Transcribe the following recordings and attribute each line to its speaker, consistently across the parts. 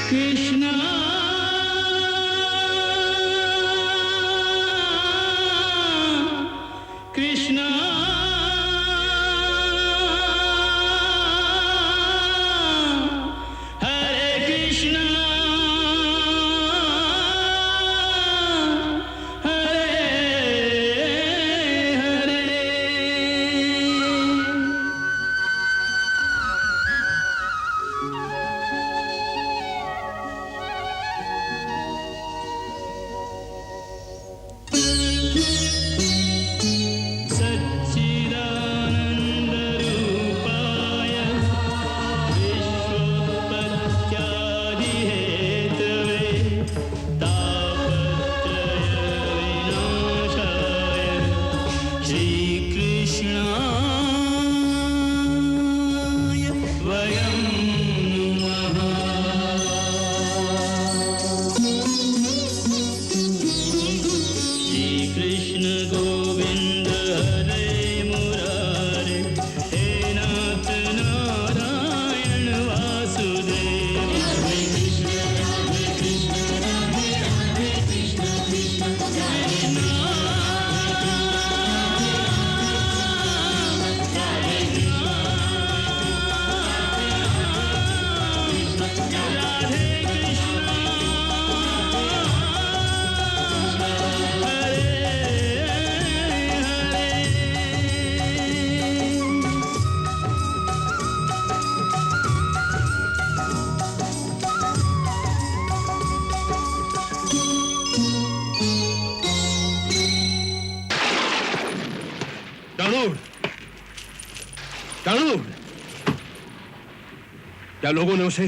Speaker 1: कृष्णा कृष्णा हरे कृष्णा हरे हरे। सच्चिदानन्दरूपाय विश्वोत्पत्त्यादिहेतवे तापत्रयविनाशाय श्रीकृष्णाय वयं नमः। श्रीकृष्ण गोविन्द हरे मुरारे हे नाथ नारायण वासुदेव। हरे कृष्ण कृष्ण कृष्ण कृष्ण राधे कृष्ण हरे हरे।
Speaker 2: दानूर, दानूर, क्या लोगों ने उसे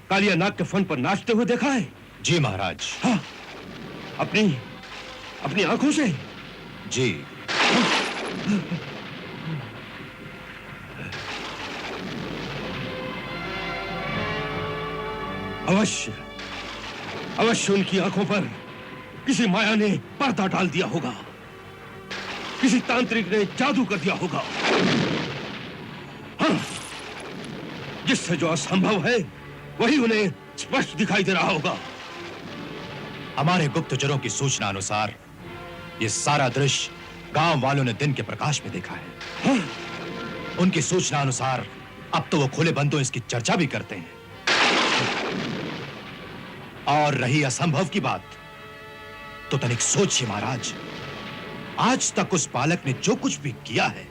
Speaker 2: कालिया नाग के फन पर नाचते हुए देखा है?
Speaker 3: जी महाराज।
Speaker 2: हाँ, अपनी अपनी आंखों से।
Speaker 3: जी।
Speaker 2: अवश्य अवश्य उनकी आंखों पर किसी माया ने पर्दा डाल दिया होगा, किसी तांत्रिक ने जादू कर दिया होगा। हाँ, जिससे जो असंभव है वही उन्हें स्पष्ट दिखाई दे रहा होगा।
Speaker 3: हमारे गुप्तचरों की सूचना अनुसार ये सारा दृश्य गांव वालों ने दिन के प्रकाश में देखा है।
Speaker 2: हाँ?
Speaker 3: उनकी सूचना अनुसार अब तो वो खुले बंदों इसकी चर्चा भी करते हैं। और रही असंभव की बात, तो तनिक सोचिए महाराज, आज तक उस बालक ने जो कुछ भी किया है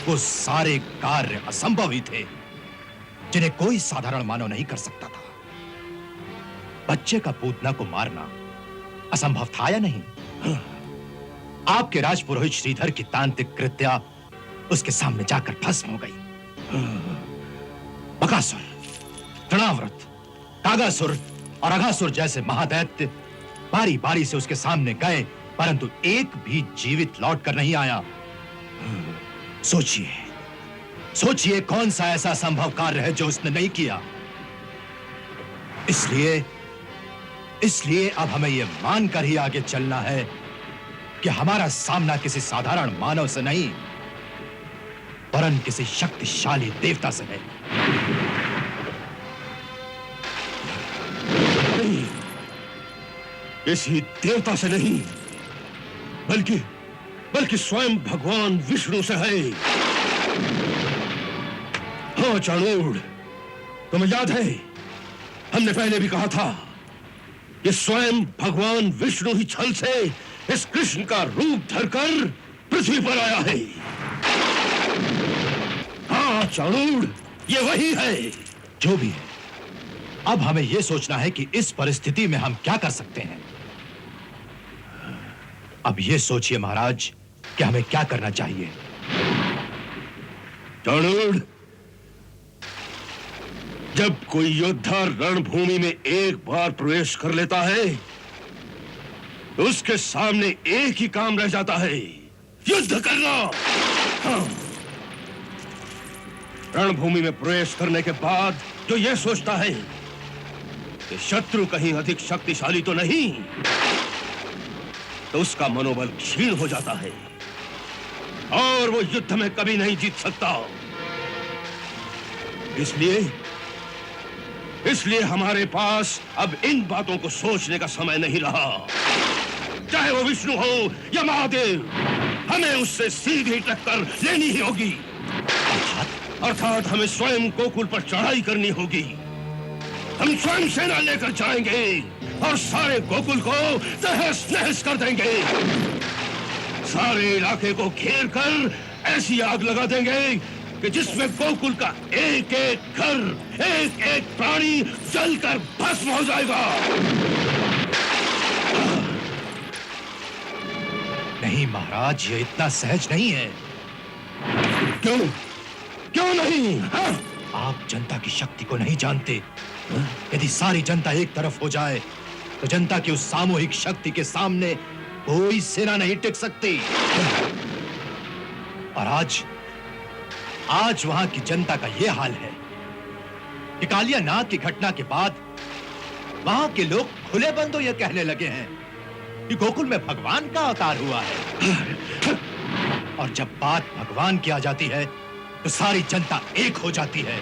Speaker 3: वो सारे कार्य असंभव ही थे, जिन्हें कोई साधारण मानव नहीं कर सकता था। बच्चे का पूतना को मारना असंभव था या नहीं? आपके राजपुरोहित श्रीधर की तांत्रिक कृत्या उसके सामने जाकर भस्म हो गई। बकासुर, तृणाव्रत, कागासुर और अघासुर जैसे महादैत्य बारी बारी से उसके सामने गए, परंतु एक भी जीवित लौट कर नहीं आया। सोचिए सोचिए, कौन सा ऐसा असंभव कार्य है जो उसने नहीं किया। इसलिए अब हमें यह मानकर ही आगे चलना है कि हमारा सामना किसी साधारण मानव से नहीं, वरन किसी शक्तिशाली देवता से है।
Speaker 2: नहीं, किसी देवता से नहीं, बल्कि स्वयं भगवान विष्णु से है। हाँ चाणूर, तुम्हें याद है हमने पहले भी कहा था कि स्वयं भगवान विष्णु ही छल से इस कृष्ण का रूप धरकर पृथ्वी पर आया है। हाँ चाणूर, ये वही है।
Speaker 3: जो भी है, अब हमें यह सोचना है कि इस परिस्थिति में हम क्या कर सकते हैं। अब यह सोचिए महाराज कि हमें क्या करना चाहिए।
Speaker 2: चाणूर, जब कोई योद्धा रणभूमि में एक बार प्रवेश कर लेता है तो उसके सामने एक ही काम रह जाता है, युद्ध करना। हाँ। रणभूमि में प्रवेश करने के बाद जो यह सोचता है कि शत्रु कहीं अधिक शक्तिशाली तो नहीं, तो उसका मनोबल क्षीण हो जाता है और वो युद्ध में कभी नहीं जीत सकता। इसलिए हमारे पास अब इन बातों को सोचने का समय नहीं रहा। चाहे वो विष्णु हो या महादेव, हमें उससे सीधी टक्कर लेनी ही होगी। अर्थात हमें स्वयं गोकुल पर चढ़ाई करनी होगी। हम स्वयं सेना लेकर जाएंगे और सारे गोकुल को तहस नहस कर देंगे। सारे इलाके को घेर कर ऐसी आग लगा देंगे कि जिसमें गोकुल का एक एक घर, एक एक प्राणी जलकर भस्म हो जाएगा।
Speaker 3: नहीं महाराज, ये इतना सहज नहीं है।
Speaker 2: क्यों? क्यों नहीं? हाँ?
Speaker 3: आप जनता की शक्ति को नहीं जानते। यदि सारी जनता एक तरफ हो जाए तो जनता की उस सामूहिक शक्ति के सामने कोई सेना नहीं टिक सकती। और आज वहां की जनता का यह हाल है कि कालिया नाग की घटना के बाद वहां के लोग खुले बंदों यह कहने लगे हैं कि गोकुल में भगवान का अवतार हुआ है। और जब बात भगवान की आ जाती है तो सारी जनता एक हो जाती है।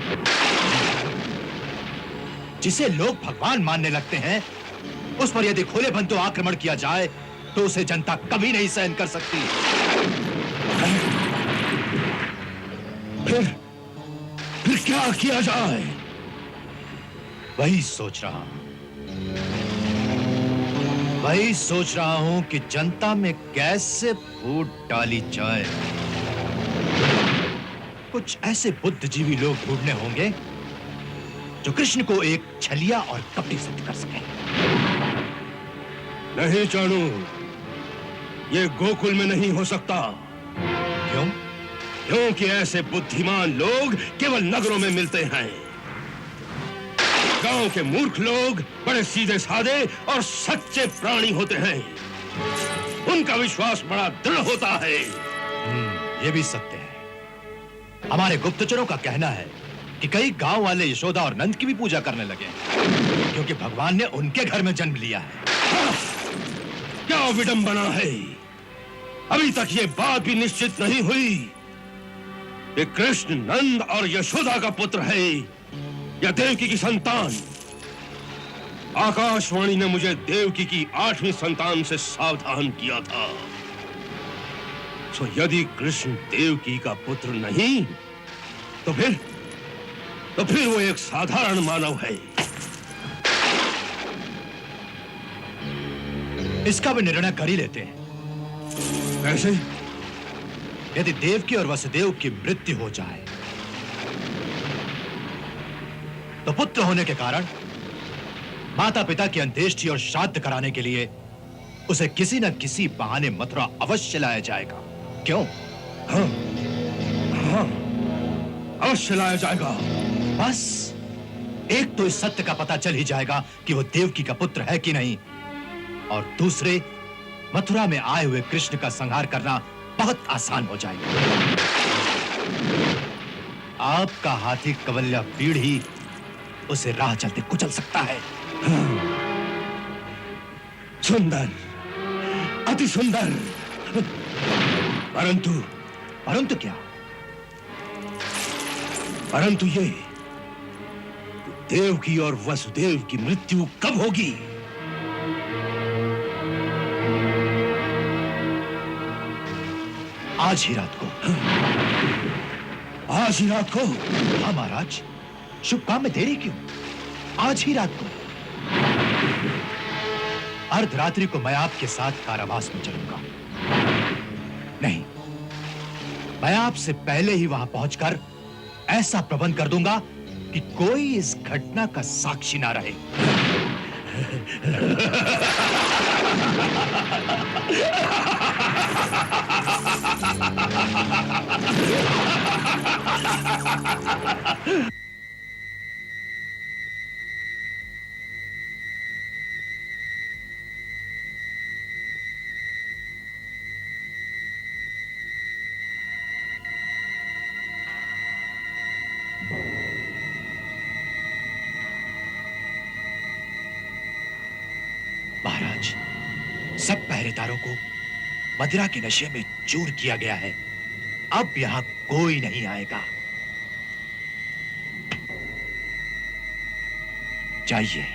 Speaker 3: जिसे लोग भगवान मानने लगते हैं उस पर यदि खुले बंदों आक्रमण किया जाए तो उसे जनता कभी नहीं सहन कर सकती।
Speaker 2: फिर क्या किया जाए?
Speaker 3: वही सोच रहा हूं कि जनता में कैसे फूट डाली जाए। कुछ ऐसे बुद्धिजीवी लोग ढूंढने होंगे जो कृष्ण को एक छलिया और कपटी सिद्ध कर सके।
Speaker 2: नहीं चाणू, ये गोकुल में नहीं हो सकता।
Speaker 3: क्यों?
Speaker 2: क्योंकि ऐसे बुद्धिमान लोग केवल नगरों में मिलते हैं। गांव के मूर्ख लोग बड़े सीधे साधे और सच्चे प्राणी होते हैं। उनका विश्वास बड़ा दृढ़ होता है।
Speaker 3: ये भी सत्य है। हमारे गुप्तचरों का कहना है कि कई गांव वाले यशोदा और नंद की भी पूजा करने लगे क्योंकि भगवान ने उनके घर में जन्म लिया है।
Speaker 2: क्या विडंबना है! अभी तक ये बात भी निश्चित नहीं हुई कि कृष्ण नंद और यशोदा का पुत्र है या देवकी की संतान। आकाशवाणी ने मुझे देवकी की 8वीं संतान से सावधान किया था। तो यदि कृष्ण देवकी का पुत्र नहीं तो फिर वो एक साधारण मानव है।
Speaker 3: इसका भी निर्णय कर ही लेते हैं।
Speaker 2: कैसे?
Speaker 3: यदि देवकी और वसुदेव की मृत्यु हो जाए तो पुत्र होने के कारण माता पिता की अंत्येष्टि और श्राद्ध कराने के लिए उसे किसी न किसी बहाने मथुरा अवश्य लाया जाएगा। क्यों?
Speaker 2: हाँ, हाँ, अवश्य लाया जाएगा।
Speaker 3: बस एक तो इस सत्य का पता चल ही जाएगा कि वो देवकी का पुत्र है कि नहीं, और दूसरे मथुरा में आए हुए कृष्ण का संहार करना बहुत आसान हो जाएगा। आपका हाथी कवल्या पीड़ ही उसे राह चलते कुचल सकता है।
Speaker 2: सुंदर, अति सुंदर। परंतु
Speaker 3: क्या?
Speaker 2: परंतु ये देवकी और वसुदेव की मृत्यु कब होगी?
Speaker 3: आज ही रात को।
Speaker 2: आज ही रात को?
Speaker 3: हाँ महाराज, शुभ काम में देरी क्यों? आज ही रात को। अर्धरात्रि को मैं आपके साथ कारावास में चलूंगा। नहीं, मैं आपसे पहले ही वहां पहुंचकर ऐसा प्रबंध कर दूंगा कि कोई इस घटना का साक्षी ना रहे। महाराज, सब पहरेदारों को मदिरा के नशे में चूर किया गया है। अब यहां कोई नहीं आएगा। जाइए।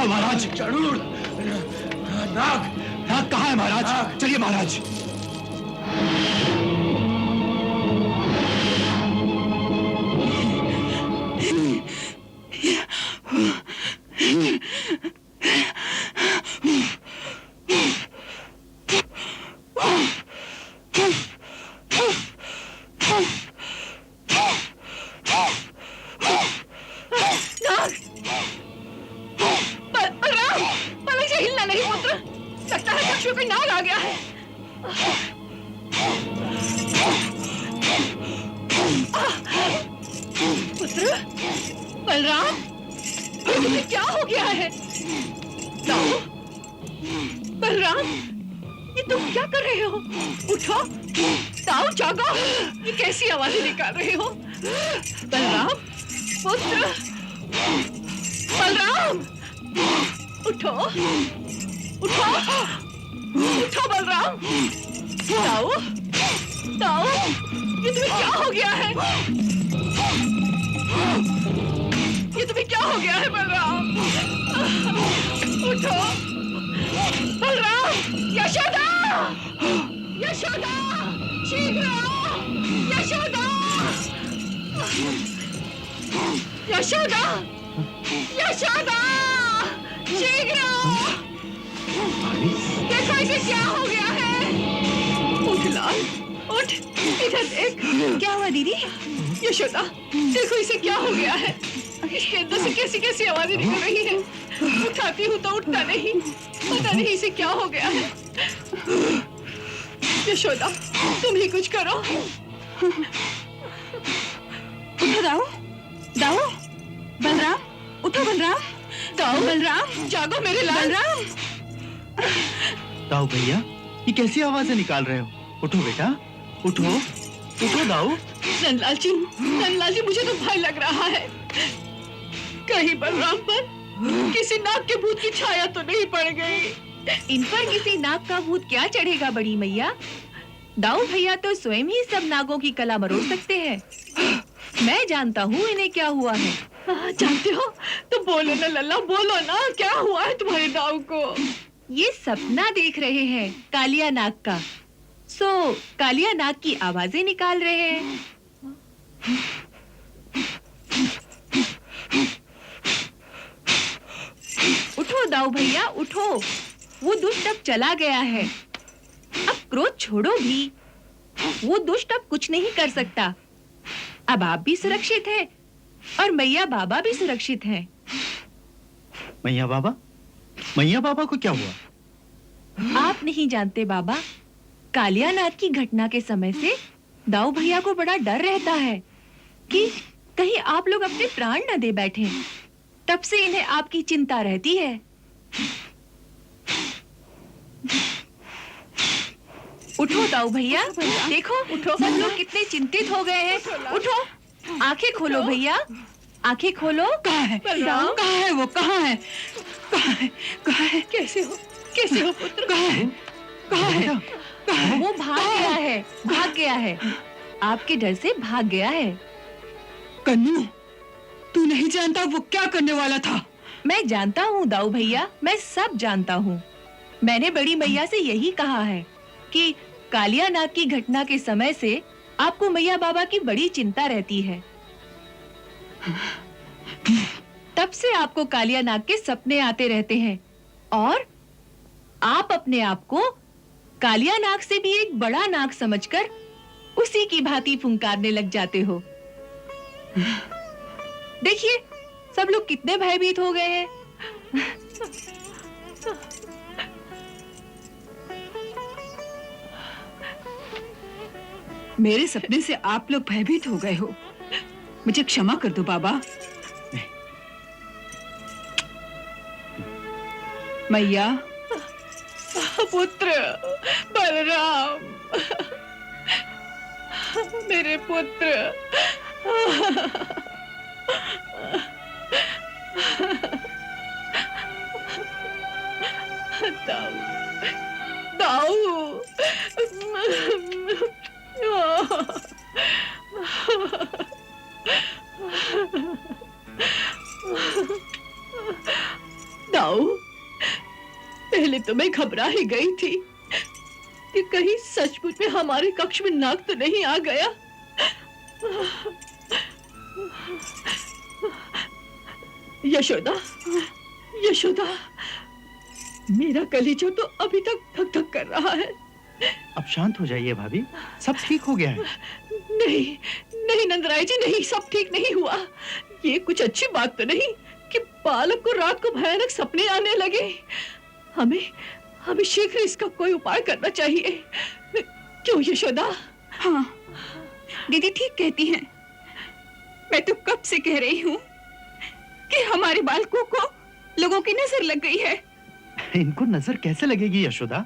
Speaker 2: महाराज जरूर। नाग
Speaker 3: नाग कहाँ है महाराज? चलिए महाराज।
Speaker 4: बलराम, यशोदा, यशोदा, शीघ्र आओ, यशोदा, यशोदा, यशोदा, शीघ्र आओ। देखो इसे क्या हो गया है। उठ लाल, उठ, इधर देख। क्या हुआ दीदी? यशोदा, देखो इसे क्या हो गया है। इसके अंदर से कैसी कैसी आवाजें निकल रही हैं। उठाती हूँ तो उठता नहीं, पता नहीं इसे क्या हो गया है। यशोदा, तुम ही कुछ करो। उठो दाऊ, दाऊ, बलराम, उठो बलराम, दाऊ, बलराम, जागो मेरे लाल। बलराम,
Speaker 3: दाऊ भैया, ये कैसी आवाजें निकाल रहे हो? उठो बेटा, उठो, उठो दाऊ।
Speaker 4: नंदलाल जी, मुझे तो भय लग रहा है। कहीं बलराम पर किसी नाग के भूत की छाया तो नहीं पड़ गई।
Speaker 5: इन पर किसी नाग का भूत क्या चढ़ेगा बड़ी मैया? दाऊ भैया तो स्वयं ही सब नागों की कला मरोड़ सकते हैं। मैं जानता हूँ इन्हें क्या हुआ है।
Speaker 4: जानते हो तो बोलो ना लल्ला, बोलो ना, क्या हुआ है तुम्हारे दाऊ को?
Speaker 5: ये सपना देख रहे हैं कालिया नाग का, सो कालिया नाग की आवाजें निकाल रहे हैं। उठो दाऊ भैया, उठो, वो दुष्ट अब चला गया है। अब क्रोध छोड़ो भी, वो दुष्ट अब कुछ नहीं कर सकता। अब आप भी सुरक्षित हैं और मैया बाबा भी सुरक्षित हैं।
Speaker 3: मैया बाबा को क्या हुआ?
Speaker 5: आप नहीं जानते बाबा, कालिया नाग की घटना के समय से दाऊ भैया को बड़ा डर रहता है कि कहीं आप लोग अपने प्राण न दे बैठे। तब से इन्हें आपकी चिंता रहती है। उठो दाऊ भैया, देखो, उठो, सब लोग कितने चिंतित हो गए हैं। उठो, आंखें खोलो भैया, आंखें खोलो।
Speaker 4: कहाँ है बलराम? कहाँ है वो? कहाँ है? कहाँ है? कहाँ है? कैसे हो पुत्र? कहाँ है? कहाँ है? कहाँ है?
Speaker 5: वो भाग गया है, आपके डर से भाग गया है।
Speaker 4: कन्नू, तू नहीं जानता वो क्या करने वाला था?
Speaker 5: मैं जानता हूँ दाऊ भैया, मैं सब जानता हूँ। मैंने बड़ी मैया से यही कहा है कि कालिया नाग की घटना के समय से आपको मैया बाबा की बड़ी चिंता रहती है। तब से आपको कालिया नाग के सपने आते रहते हैं और आप अपने आप को कालिया नाग से भी एक बड़ा नाग समझकर उसी की भांति फुंकारने लग जाते हो। देखिए, सब लोग कितने भयभीत हो गए हैं।
Speaker 4: मेरे सपने से आप लोग भयभीत हो गए हो, मुझे क्षमा कर दो बाबा। मैया, पुत्र बलराम, मेरे पुत्र, दाऊ, दाऊ, पहले तो मैं घबरा ही गई थी कि कहीं सचमुच में हमारे कक्ष में नाग तो नहीं आ गया। यशोदा, यशोदा, मेरा कलेजा तो अभी तक धक धक कर रहा है।
Speaker 3: अब शांत हो जाइए भाभी, सब ठीक हो गया है।
Speaker 4: नहीं नहीं नंदराय जी, नहीं, सब ठीक नहीं हुआ। ये कुछ अच्छी बात तो नहीं कि बालक को रात को भयानक सपने आने लगे। हमें शीघ्र इसका कोई उपाय करना चाहिए। क्यों यशोदा? हाँ, दीदी ठीक कहती हैं। मैं तो कब से कह रही हूँ कि हमारे बालकों को लोगों की नजर लग गई है।
Speaker 3: इनको नजर कैसे लगेगी यशोदा?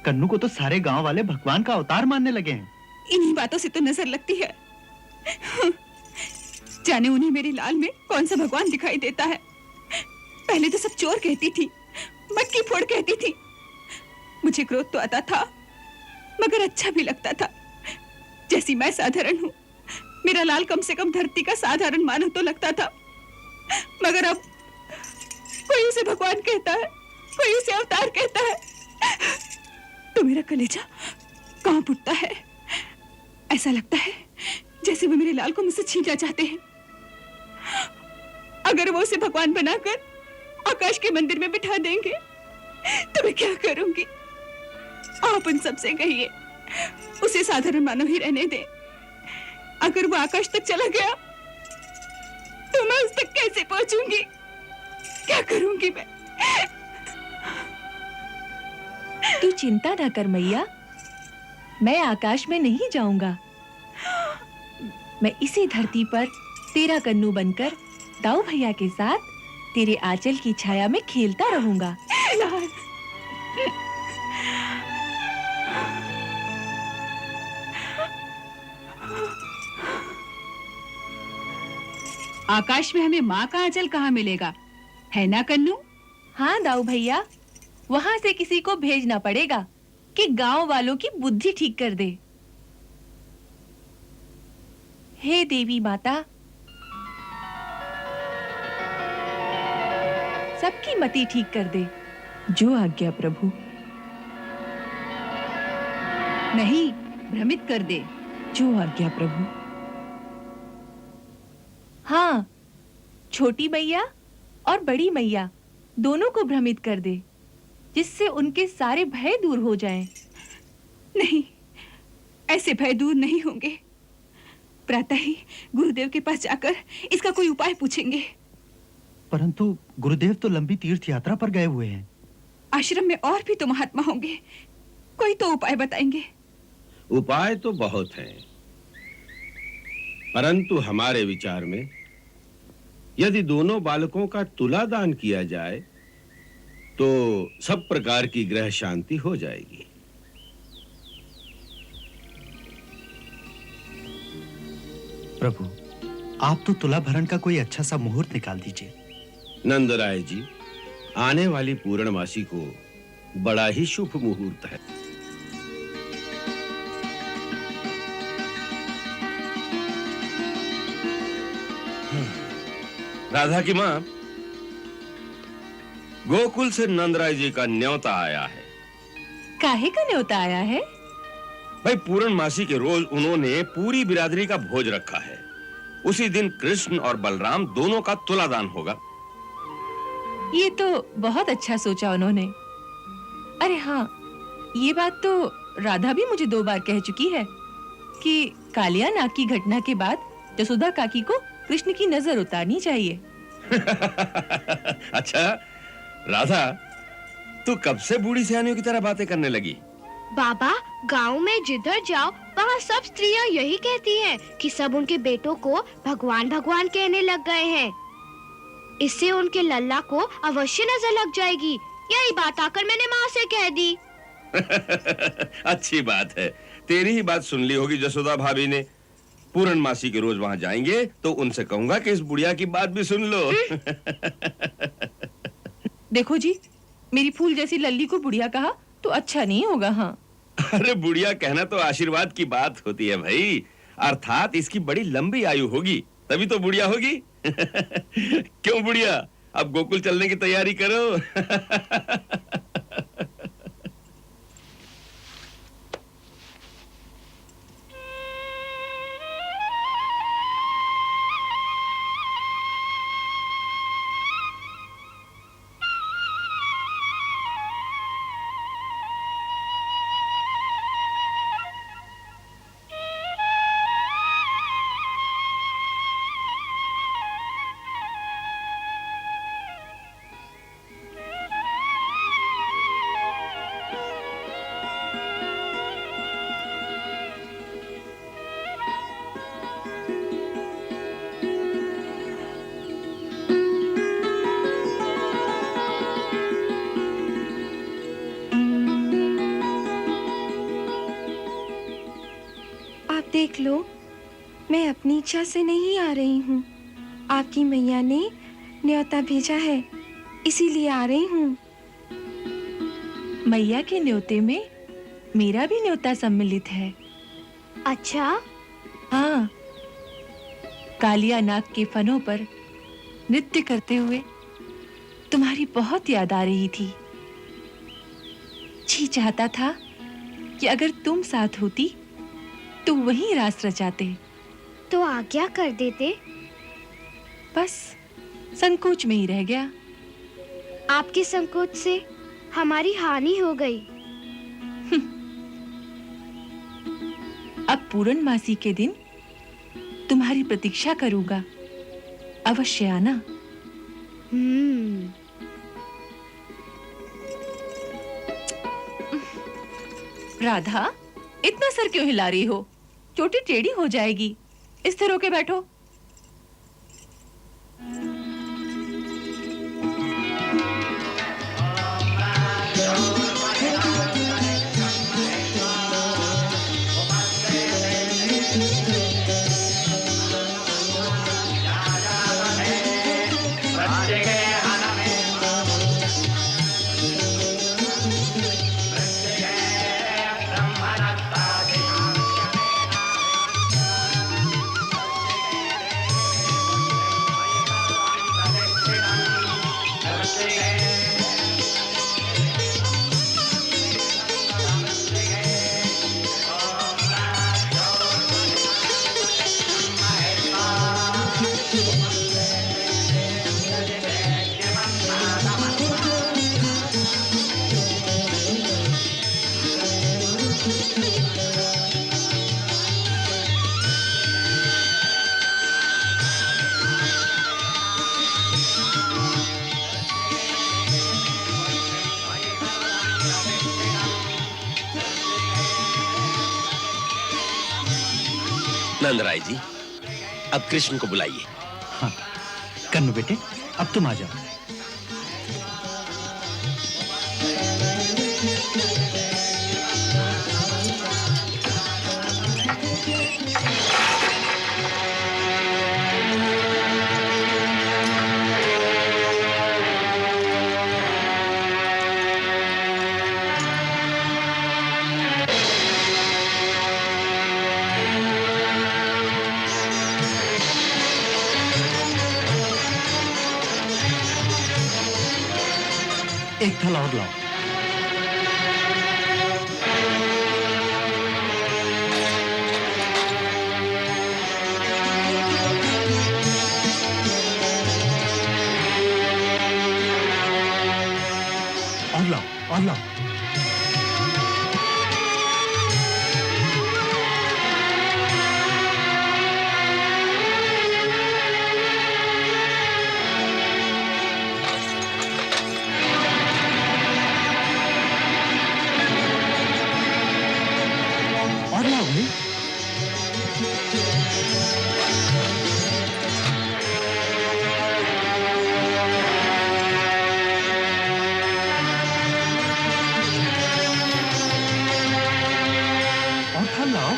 Speaker 3: कन्नू को तो सारे गांव वाले भगवान का अवतार मानने लगे हैं।
Speaker 4: इन्हीं बातों से तो नजर लगती है। जाने उन्हें मेरे लाल में कौन सा भगवान दिखाई देता है। पहले तो सब चोर कहती थी, मटकी फोड़ कहती थी। मुझे क्रोध तो आता था, मगर अच्छा भी लगता था। जैसी मैं साधारण हूँ, मेरा लाल कम से कम धरती का साधारण मानव तो लगता था। मगर अब कोई उसे भगवान कहता है, कोई उसे अवतार कहता है।
Speaker 6: कलेजा कांप उठता है। ऐसा लगता है जैसे वो मेरे लाल को मुझसे छीनना चाहते हैं। अगर वो उसे भगवान बनाकर आकाश के मंदिर में बिठा देंगे तो मैं क्या करूंगी? आप उन सबसे कहिए उसे साधारण मानव ही रहने दें। अगर वो आकाश तक चला गया तो मैं उस तक कैसे पहुंचूंगी? क्या करूंगी मैं?
Speaker 5: तू चिंता ना कर मैया, मैं आकाश में नहीं जाऊंगा। मैं इसी धरती पर तेरा कन्नू बनकर दाऊ भैया के साथ तेरे आंचल की छाया में खेलता रहूंगा।
Speaker 6: लाल,
Speaker 7: आकाश में हमें माँ का आंचल कहाँ मिलेगा, है ना कन्नू?
Speaker 5: हाँ दाऊ भैया, वहां से किसी को भेजना पड़ेगा कि गांव वालों की बुद्धि ठीक कर दे। हे देवी माता, सबकी मति ठीक कर दे। जो आज्ञा प्रभु।
Speaker 7: नहीं, भ्रमित कर दे।
Speaker 5: जो आज्ञा प्रभु। हाँ, छोटी मैया और बड़ी मैया दोनों को भ्रमित कर दे, जिससे उनके सारे भय दूर हो जाएं।
Speaker 6: नहीं, ऐसे भय दूर नहीं होंगे। प्रातः ही गुरुदेव के पास जाकर इसका कोई उपाय पूछेंगे।
Speaker 3: परंतु गुरुदेव तो लंबी तीर्थ यात्रा पर गए हुए हैं।
Speaker 6: आश्रम में और भी तो महात्मा होंगे, कोई तो उपाय बताएंगे।
Speaker 2: उपाय तो बहुत हैं, परंतु हमारे विचार में यदि दोनों बालकों का तुला दान किया जाए तो सब प्रकार की ग्रह शांति हो जाएगी।
Speaker 3: प्रभु, आप तो तुला भरण का कोई अच्छा सा मुहूर्त निकाल दीजिए।
Speaker 2: नंदराय जी, आने वाली पूर्णमासी को बड़ा ही शुभ मुहूर्त है। राधा की माँ, गोकुल से नंदराय जी का न्योता आया है।
Speaker 5: काहे का न्योता आया है?
Speaker 2: भाई, पूर्णमासी के रोज उन्होंने पूरी बिरादरी का भोज रखा है। उसी दिन कृष्ण और बलराम दोनों का तुलादान होगा।
Speaker 5: ये तो बहुत अच्छा सोचा उन्होंने। अरे हाँ, ये बात तो राधा भी मुझे 2 बार कह चुकी है कि कालिया नाग की घटना के बाद जसोदा काकी को कृष्ण की नजर उतारनी चाहिए।
Speaker 2: अच्छा राधा, तू कब से बूढ़ी सियानियों की तरह बातें करने लगी?
Speaker 8: बाबा, गांव में जिधर जाओ वहाँ सब स्त्रियां यही कहती हैं कि सब उनके बेटों को भगवान भगवान कहने लग गए हैं। इससे उनके लल्ला को अवश्य नजर लग जाएगी। यही बात आकर मैंने माँ से कह दी।
Speaker 2: अच्छी बात है, तेरी ही बात सुन ली होगी जसोदा भाभी ने। पूर्णमासी के रोज वहां जाएंगे तो उनसे कहूंगा कि इस बुढ़िया की बात भी सुन लो।
Speaker 5: देखो जी, मेरी फूल जैसी लल्ली को बुढ़िया कहा तो अच्छा नहीं होगा। हाँ,
Speaker 2: अरे बुढ़िया कहना तो आशीर्वाद की बात होती है भाई, अर्थात इसकी बड़ी लंबी आयु होगी तभी तो बुढ़िया होगी। क्यों बुढ़िया, अब गोकुल चलने की तैयारी करो।
Speaker 9: देख लो, मैं अपनी इच्छा से नहीं आ रही हूँ। आपकी मैया ने न्योता भेजा है, इसीलिए आ रही हूँ।
Speaker 5: मैया के न्योते में मेरा भी न्योता सम्मिलित है।
Speaker 8: अच्छा?
Speaker 5: हाँ, कालिया नाग के फनों पर नृत्य करते हुए तुम्हारी बहुत याद आ रही थी। जी चाहता था कि अगर तुम साथ होती तो वहीं रास रचाते।
Speaker 8: तो आज्ञा कर देते।
Speaker 5: बस संकोच में ही रह गया।
Speaker 8: आपके संकोच से हमारी हानि हो गई।
Speaker 5: अब पूर्णमासी के दिन तुम्हारी प्रतीक्षा करूंगा, अवश्य आना। राधा, इतना सर क्यों हिला रही हो? चोटी टेढ़ी हो जाएगी। स्थिर होके बैठो।
Speaker 2: नंदराय जी, अब कृष्ण को बुलाइए।
Speaker 3: हाँ, कन्नू बेटे, अब तुम आ जाओ। एक थैला और लाओ। और लाओ, और लाओ। और लाओ भाई। और खा लाओ।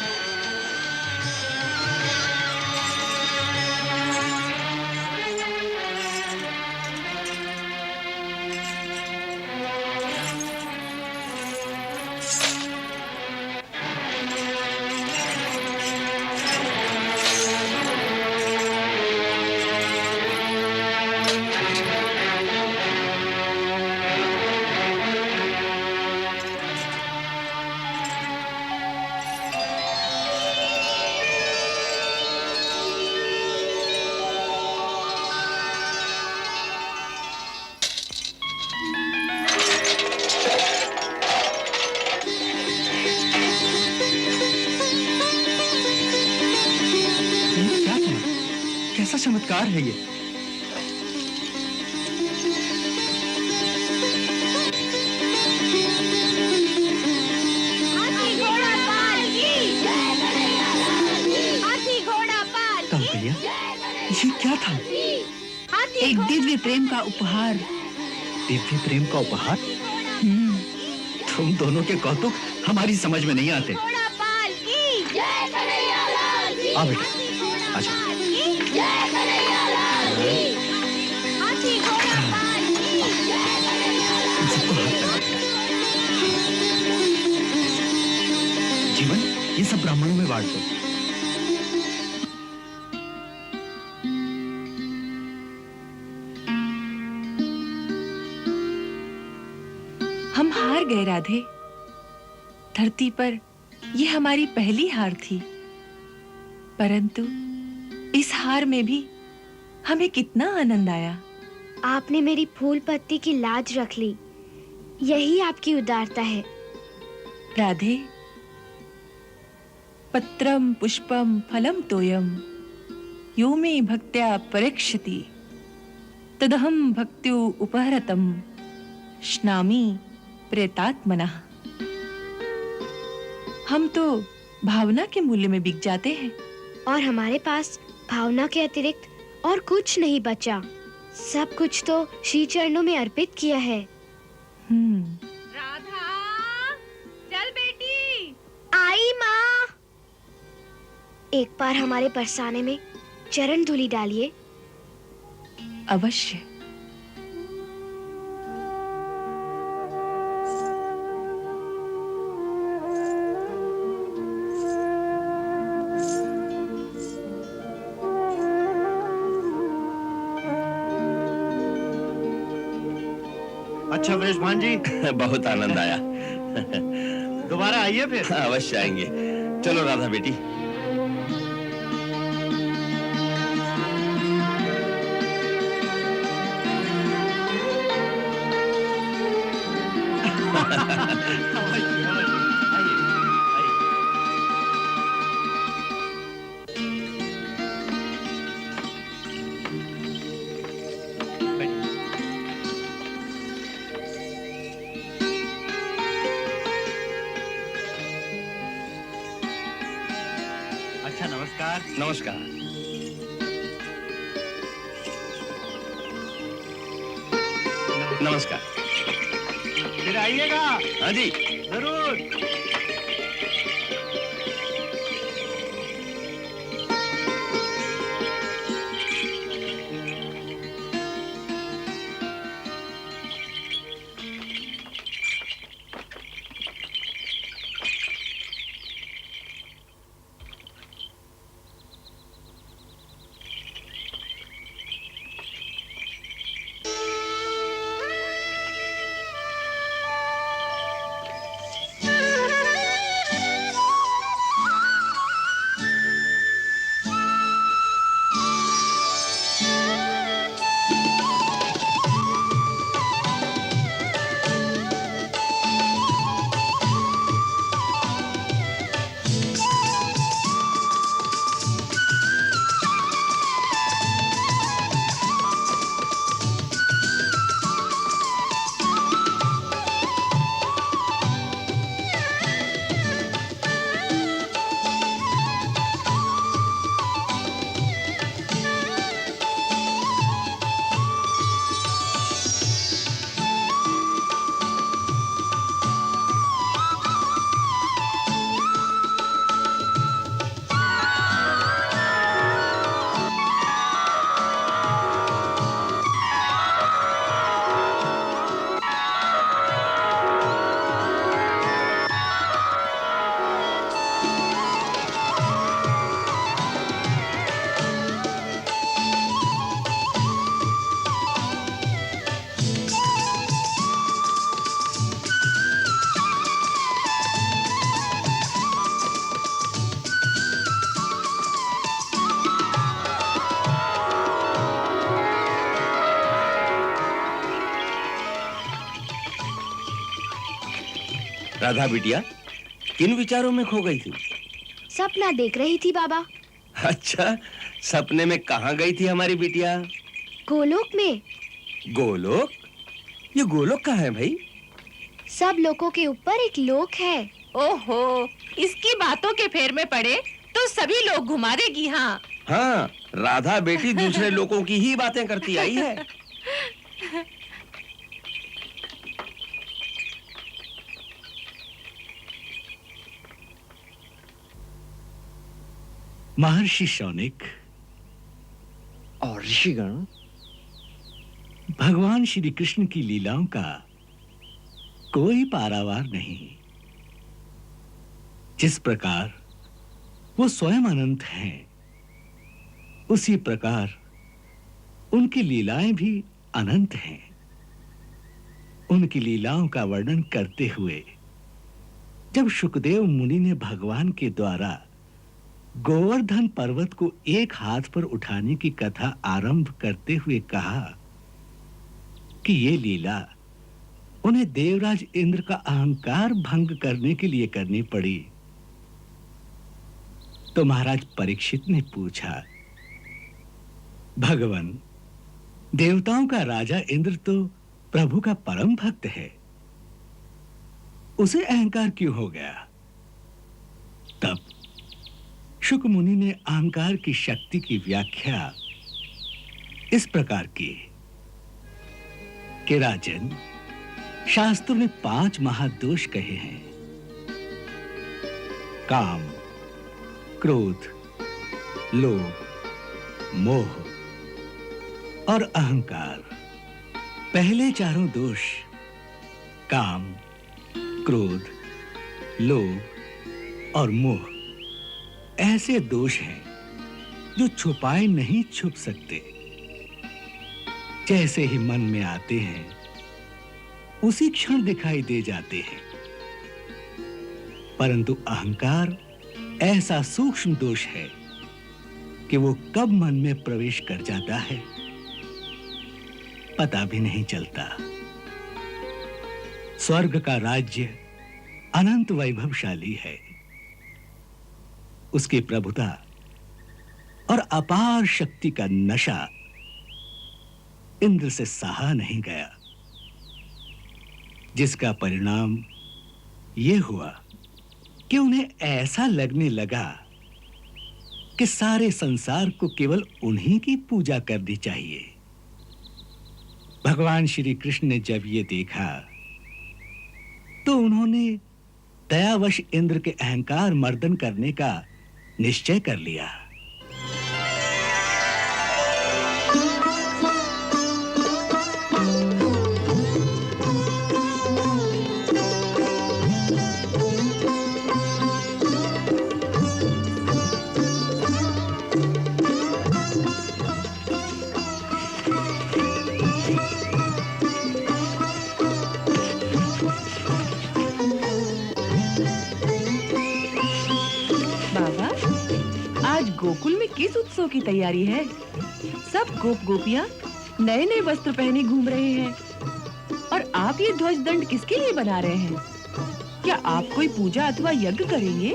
Speaker 3: ये क्या किया? कैसा चमत्कार है ये? तब भैया, ये क्या था?
Speaker 7: एक दिव्य प्रेम का उपहार।
Speaker 3: दिव्य प्रेम का उपहार? तुम दोनों के कौतुक हमारी समझ में नहीं आते। आ बेटा, आजा। इन सबको हाथ लगा दे। जीवन, ये सब ब्राह्मणों में बांट दो।
Speaker 5: हम हार गए राधे। धरती पर ये हमारी पहली हार थी, परंतु इस हार में भी हमें कितना आनंद आया।
Speaker 8: आपने मेरी फूल पत्ती की लाज रख ली, यही आपकी उदारता है।
Speaker 5: राधे, पत्रम पुष्पम फलम तोयम यो मे भक्त्या परीक्षति तदहम भक्त्यो उपहरतम श्नामि प्रेतात्मनः। हम तो भावना के मूल्य में बिक जाते हैं,
Speaker 8: और हमारे पास भावना के अतिरिक्त और कुछ नहीं बचा। सब कुछ तो श्री चरणों में अर्पित किया है।
Speaker 5: राधा, चल बेटी।
Speaker 8: आई माँ। एक बार हमारे बरसाने में चरण धूलि डालिए।
Speaker 5: अवश्य।
Speaker 3: अच्छा ब्रज भान जी,
Speaker 2: बहुत आनंद आया।
Speaker 3: दोबारा आइए फिर।
Speaker 2: अवश्य आएंगे। चलो राधा बेटी।
Speaker 3: अच्छा, नमस्कार।
Speaker 2: नमस्कार। नमस्कार।
Speaker 3: फिर आइएगा।
Speaker 2: हाँ जी,
Speaker 3: जरूर।
Speaker 2: राधा बिटिया, किन विचारों में खो गई थी?
Speaker 8: सपना देख रही थी बाबा।
Speaker 2: अच्छा, सपने में कहाँ गई थी हमारी बिटिया?
Speaker 8: गोलोक में।
Speaker 2: गोलोक? ये गोलोक कहाँ है भाई?
Speaker 8: सब लोगों के ऊपर एक लोक है।
Speaker 5: ओहो, इसकी बातों के फेर में पड़े तो सभी लोग घुमा देगी। हाँ
Speaker 2: हाँ, राधा बेटी दूसरे लोगों की ही बातें करती आई है।
Speaker 10: महर्षि शौनिक
Speaker 11: और ऋषिगण
Speaker 10: भगवान श्री कृष्ण की लीलाओं का कोई पारावार नहीं। जिस प्रकार वो स्वयं अनंत हैं, उसी प्रकार उनकी लीलाएं भी अनंत हैं। उनकी लीलाओं का वर्णन करते हुए जब शुकदेव मुनि ने भगवान के द्वारा गोवर्धन पर्वत को एक हाथ पर उठाने की कथा आरंभ करते हुए कहा कि ये लीला उन्हें देवराज इंद्र का अहंकार भंग करने के लिए करनी पड़ी, तो महाराज परीक्षित ने पूछा, भगवान, देवताओं का राजा इंद्र तो प्रभु का परम भक्त है, उसे अहंकार क्यों हो गया? तब शुक मुनि ने अहंकार की शक्ति की व्याख्या इस प्रकार की कि राजन, शास्त्रों ने 5 महादोष कहे हैं, काम, क्रोध, लोभ, मोह और अहंकार। पहले चारों दोष, काम, क्रोध, लोभ और मोह, ऐसे दोष हैं जो छुपाए नहीं छुप सकते। जैसे ही मन में आते हैं उसी क्षण दिखाई दे जाते हैं, परंतु अहंकार ऐसा सूक्ष्म दोष है कि वो कब मन में प्रवेश कर जाता है पता भी नहीं चलता। स्वर्ग का राज्य अनंत वैभवशाली है, उसकी प्रभुता और अपार शक्ति का नशा इंद्र से सहा नहीं गया, जिसका परिणाम यह हुआ कि उन्हें ऐसा लगने लगा कि सारे संसार को केवल उन्हीं की पूजा करनी चाहिए। भगवान श्री कृष्ण ने जब ये देखा तो उन्होंने दयावश इंद्र के अहंकार मर्दन करने का निश्चय कर लिया।
Speaker 5: गोकुल में किस उत्सव की तैयारी है? सब गोप गोपियां नए नए वस्त्र पहने घूम रहे हैं, और आप ये ध्वज दंड किसके लिए बना रहे हैं? क्या आप कोई पूजा अथवा यज्ञ करेंगे?